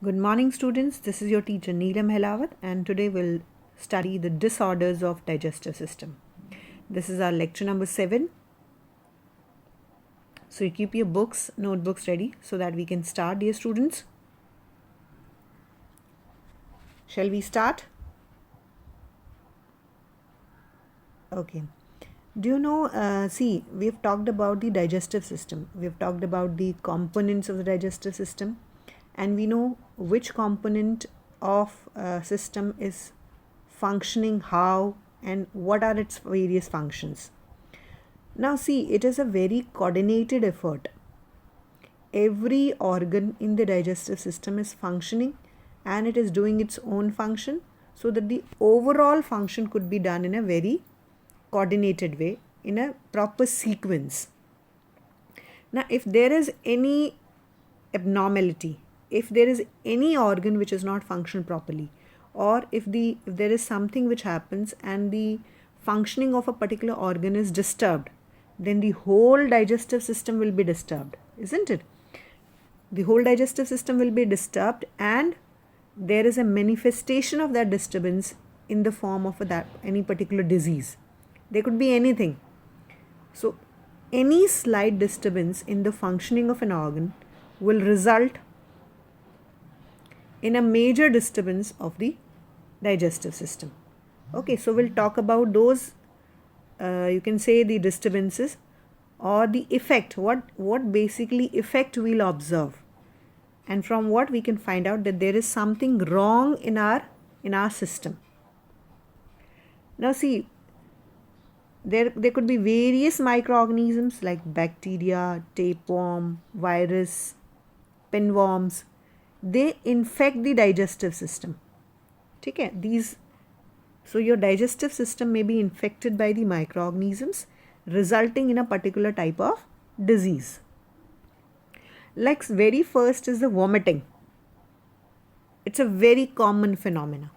Good morning, students. This is your teacher Neelam Helawat, and today we'll study the disorders of digestive system. This is our lecture number 7. So you keep your books, notebooks ready so that we can start, dear students. Shall we start? Okay. Do you know, we've talked about the digestive system. We've talked about the components of the digestive system, and we know which component of system is functioning how and what are its various functions. Now see, it is a very coordinated effort. Every organ in the digestive system is functioning and it is doing its own function so that the overall function could be done in a very coordinated way, in a proper sequence. Now if there is any abnormality, if there is any organ which is not functioning properly, or if there is something which happens and the functioning of a particular organ is disturbed, then the whole digestive system will be disturbed, isn't it? The whole digestive system will be disturbed, and there is a manifestation of that disturbance in the form of any particular disease. There could be anything. So any slight disturbance in the functioning of an organ will result in a major disturbance of the digestive system. Okay, so we'll talk about those, you can say the disturbances or the effect, what basically effect we'll observe, and from what we can find out that there is something wrong in our system. Now see, there could be various microorganisms like bacteria, tapeworm, virus, pinworms. They infect the digestive system. Okay, so your digestive system may be infected by the microorganisms, resulting in a particular type of disease. Like very first is the vomiting. It's a very common phenomena.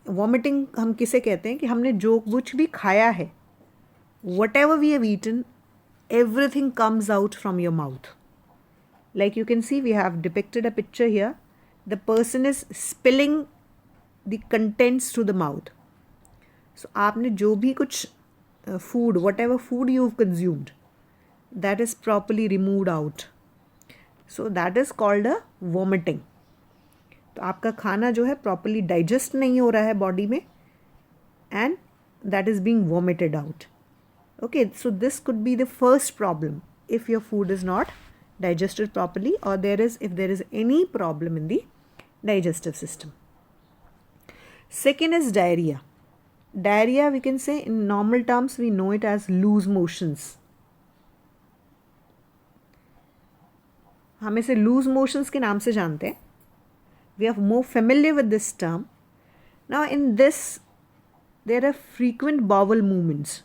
Vomiting हम किसे कहते हैं कि हमने जो कुछ भी खाया है, whatever we have eaten, everything comes out from your mouth. Like you can see, we have depicted a picture here. The person is spilling the contents to the mouth. So आपने जो भी कुछ food, whatever food you've consumed, that is properly removed out. So that is called a vomiting. तो आपका खाना जो है properly digest नहीं हो रहा है बॉडी में, and that is being vomited out. Okay, so this could be the first problem if your food is not digested properly, or if there is any problem in the digestive system. Second is diarrhea. Diarrhea, we can say in normal terms, we know it as loose motions. हम इसे loose motions के नाम से जानते हैं. We are more familiar with this term. Now in this there are frequent bowel movements.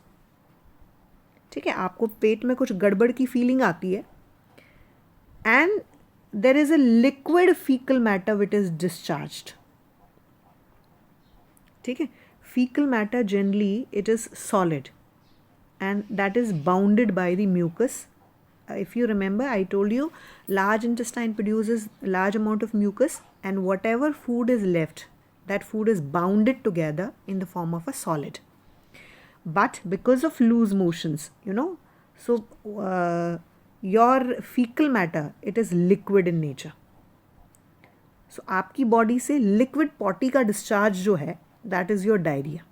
ठीक है, आपको पेट में कुछ गड़बड़ की फीलिंग आती है, and there is a liquid fecal matter which is discharged. ठीक है, fecal matter generally it is solid and that is bounded by the mucus. If you remember, I told you large intestine produces large amount of mucus, and whatever food is left, that food is bounded together in the form of a solid. But because of loose motions, so your fecal matter, it is liquid in nature. So आपकी body से liquid potty का discharge जो है, that is your diarrhea.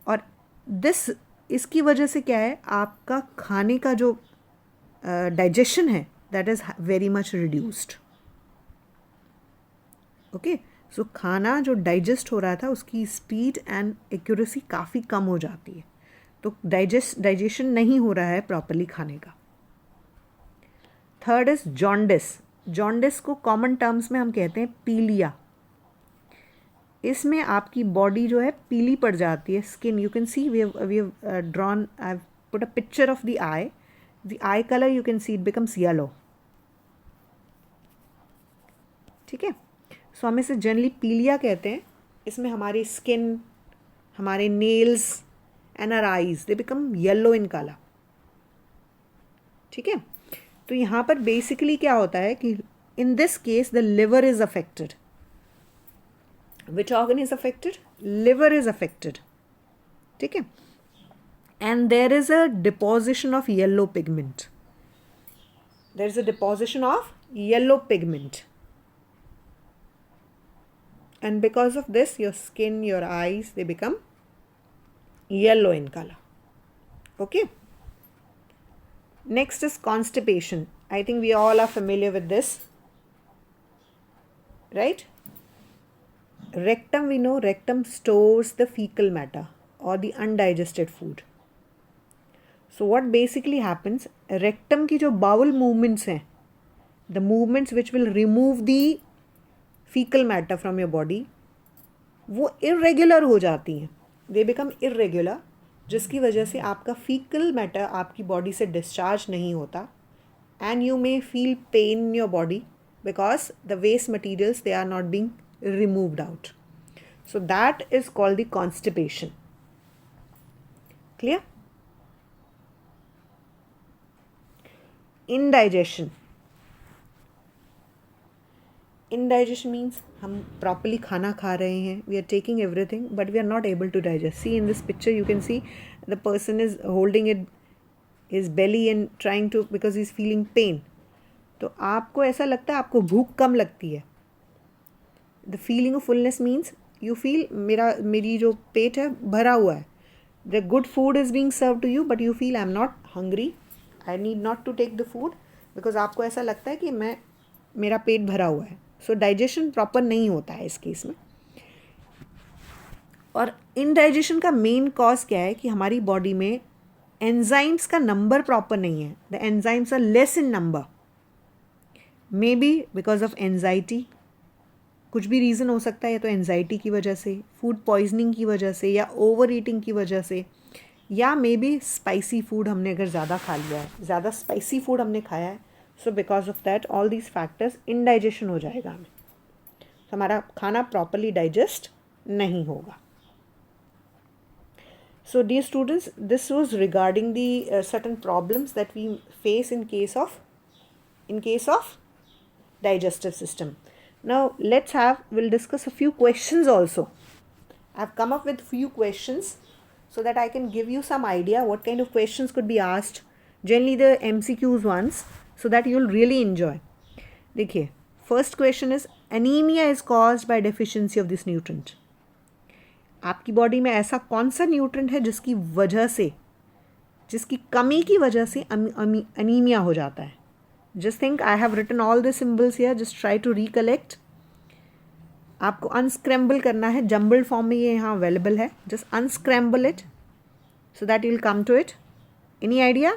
और इसकी वजह से क्या है, आपका खाने का जो डाइजेशन है, that is very much reduced. Okay, so खाना जो डाइजेस्ट हो रहा था उसकी स्पीड एंड एक्यूरेसी काफ़ी कम हो जाती है, तो डाइजेशन नहीं हो रहा है प्रॉपरली खाने का. Third is jaundice. जॉन्डिस को कॉमन टर्म्स में हम कहते हैं पीलिया. इसमें आपकी बॉडी जो है पीली पड़ जाती है. Skin, you can see we have drawn, I have put a picture of the eye. The eye colour you can see it becomes yellow. ठीक है, सो हम इसे जनरली पीलिया कहते हैं. इसमें हमारी स्किन, हमारे nails and our eyes, they become yellow in colour. ठीक है, तो यहाँ पर बेसिकली क्या होता है कि In this case, the liver is affected. Which organ is affected? Liver is affected. ठीक है? And there is a deposition of yellow pigment. There is a deposition of yellow pigment. And because of this, your skin, your eyes, they become yellow in color. Okay. Next is constipation. I think we all are familiar with this. Right? Rectum, we know rectum stores the fecal matter or the undigested food. So what basically happens, rectum की जो bowel movements हैं, the movements which will remove the fecal matter from your body, वो irregular हो जाती हैं. They become irregular, जिसकी वजह से आपका fecal matter आपकी body से discharge नहीं होता, and you may feel pain in your body because the waste materials, they are not being removed out. So that is called the constipation. Clear? Indigestion. Indigestion means हम properly खाना खा रहे हैं, we are taking everything, but we are not able to digest. See in this picture, you can see the person is holding it, his belly and trying to, because he is feeling pain. तो आपको ऐसा लगता है आपको भूख कम लगती है. The feeling of fullness means you feel मेरी जो पेट है भरा हुआ है. The good food is being served to you, but you feel I am not hungry. I need not to take the food because आपको ऐसा लगता है कि मेरा पेट भरा हुआ है. So digestion proper नहीं होता है इस केस में. और indigestion का main cause क्या है कि हमारी body में enzymes का number proper नहीं है. The enzymes are less in number. Maybe because of anxiety. कुछ भी रीज़न हो सकता है, या तो एनजाइटी की वजह से, फूड पॉइजनिंग की वजह से, या ओवर ईटिंग की वजह से, या मे बी स्पाइसी फूड हमने अगर ज़्यादा खा लिया है, ज़्यादा स्पाइसी फूड हमने खाया है. So because of that all these factors indigestion हो जाएगा हमें, हमारा खाना प्रॉपरली डाइजेस्ट नहीं होगा. So dear students, this was regarding the certain problems that we face in case of digestive system. Now we'll discuss a few questions also. I've come up with few questions so that I can give you some idea what kind of questions could be asked. Generally the MCQs ones, so that you'll really enjoy. देखिए, first question is anemia is caused by deficiency of this nutrient. आपकी body में ऐसा कौन सा nutrient है जिसकी कमी की वजह से अनीमिया हो जाता है. Just think I have written all the symbols here. Just try to recollect. आपको unscramble करना है. Jumbled form में ये यहाँ available है. Just unscramble it so that you will come to it. Any idea?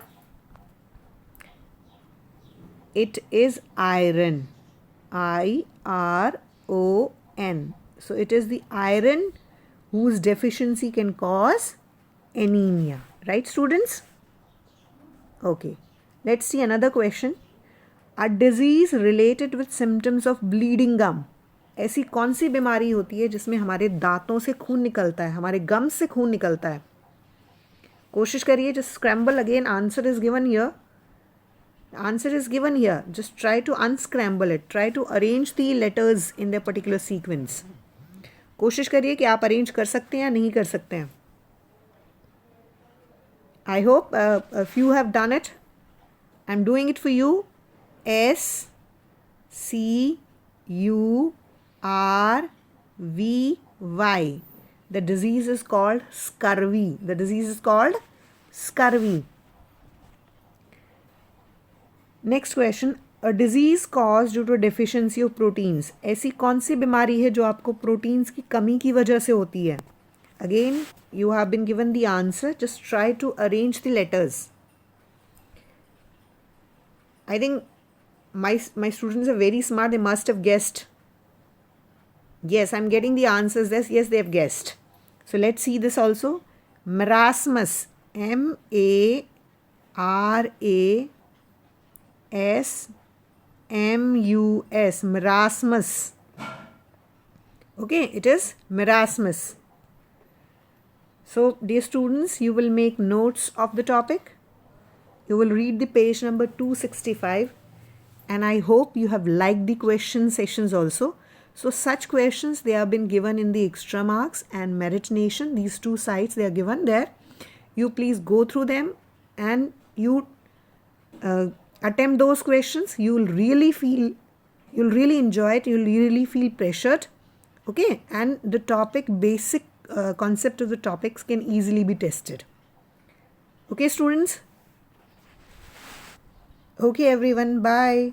It is iron. I-R-O-N. So it is the iron whose deficiency can cause anemia. Right, students? Okay. Let's see another question. A disease related with symptoms of bleeding gum. ऐसी कौन सी बीमारी होती है जिसमें हमारे दांतों से खून निकलता है, हमारे गम से खून निकलता है. कोशिश करिए. Just scramble again. Answer is given here. Answer is given here. Just try to unscramble it. Try to arrange the letters in the particular sequence. कोशिश करिए कि आप अरेंज कर सकते हैं या नहीं कर सकते हैं. I hope few have done it. I am doing it for you. SCURVY. The disease is called scurvy. Next question. A disease caused due to deficiency of proteins. ऐसी कौन सी बीमारी है जो आपको प्रोटीन्स की कमी की वजह से होती है. Again, you have been given the answer. Just try to arrange the letters. I think my students are very smart. They must have guessed. Yes, I'm getting the answers. Yes, they have guessed. So let's see this also. Marasmus. M-A-R-A-S-M-U-S. Marasmus. Okay, it is marasmus. So dear students, you will make notes of the topic. You will read the page number 265. and I hope you have liked the question sessions also. So such questions, they have been given in the Extra Marks and Merit Nation. These two sites, they are given there. You please go through them and you attempt those questions. You'll really enjoy it. You'll really feel pressured. Okay, and the topic, basic concept of the topics can easily be tested. Okay, students. Okay, everyone. Bye.